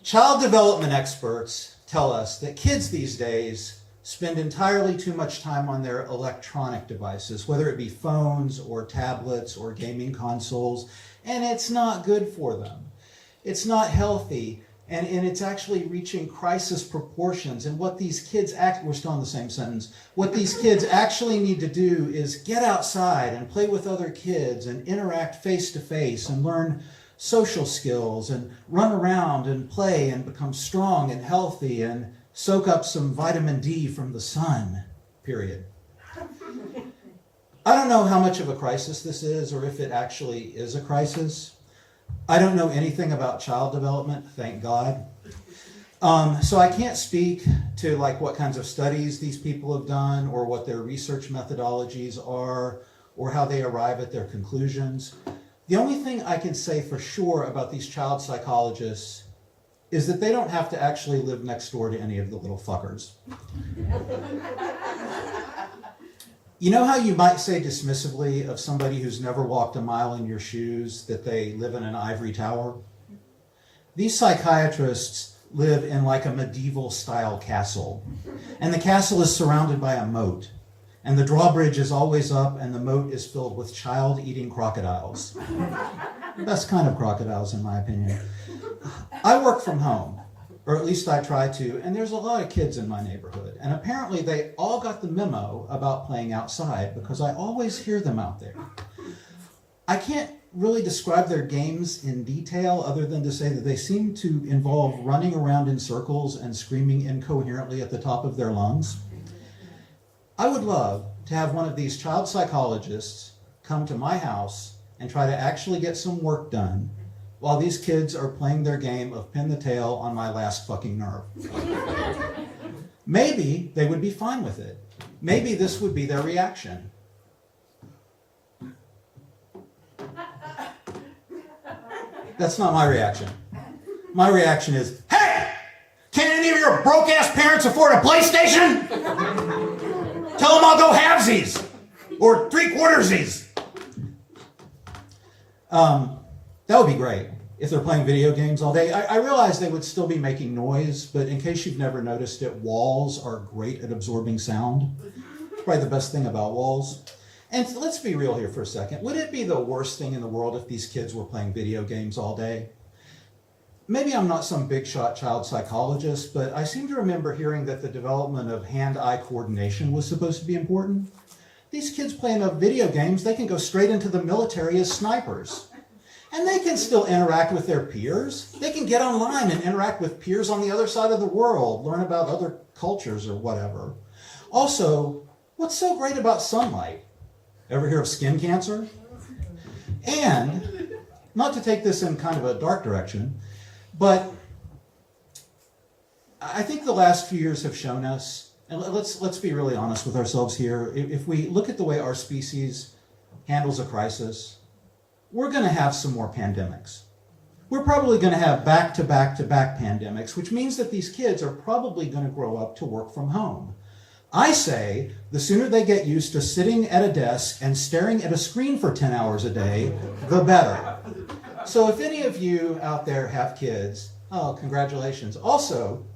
Child development experts tell us that kids these days spend entirely too much time on their electronic devices, whether it be phones or tablets or gaming consoles, and it's not good for them. It's not healthy, and it's actually reaching crisis proportions. And what these kids we're still in the same sentence, what these kids actually need to do is get outside and play with other kids and interact face to face and learn social skills and run around and play and become strong and healthy and soak up some vitamin D from the sun, period. I don't know how much of a crisis this is or if it actually is a crisis. I don't know anything about child development, thank God. So I can't speak to like what kinds of studies these people have done or what their research methodologies are or how they arrive at their conclusions. The only thing I can say for sure about these child psychologists is that they don't have to actually live next door to any of the little fuckers. You know how you might say dismissively of somebody who's never walked a mile in your shoes that they live in an ivory tower? These psychiatrists live in like a medieval style castle, and the castle is surrounded by a moat. And the drawbridge is always up, and the moat is filled with child-eating crocodiles. The best kind of crocodiles, in my opinion. I work from home, or at least I try to, and there's a lot of kids in my neighborhood. And apparently they all got the memo about playing outside because I always hear them out there. I can't really describe their games in detail other than to say that they seem to involve running around in circles and screaming incoherently at the top of their lungs. I would love to have one of these child psychologists come to my house and try to actually get some work done while these kids are playing their game of pin the tail on my last fucking nerve. Maybe they would be fine with it. Maybe this would be their reaction. That's not my reaction. My reaction is, hey! Can any of your broke-ass parents afford a PlayStation? Tell them I'll go halvesies or three-quartersies. That would be great if they're playing video games all day. I realize they would still be making noise, but in case you've never noticed it, walls are great at absorbing sound. Probably the best thing about walls. And let's be real here for a second. Would it be the worst thing in the world if these kids were playing video games all day? Maybe I'm not some big shot child psychologist, but I seem to remember hearing that the development of hand-eye coordination was supposed to be important. These kids play enough video games, they can go straight into the military as snipers. And they can still interact with their peers. They can get online and interact with peers on the other side of the world, learn about other cultures or whatever. Also, what's so great about sunlight? Ever hear of skin cancer? And, not to take this in kind of a dark direction, but I think the last few years have shown us, and let's be really honest with ourselves here, if we look at the way our species handles a crisis, we're going to have some more pandemics. We're probably going to have back-to-back-to-back pandemics, which means that these kids are probably going to grow up to work from home. I say the sooner they get used to sitting at a desk and staring at a screen for 10 hours a day, the better. So if any of you out there have kids, oh, congratulations. Also,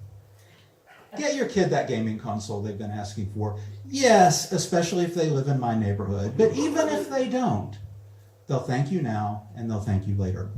get your kid that gaming console they've been asking for. Yes, especially if they live in my neighborhood. But even if they don't, they'll thank you now and they'll thank you later.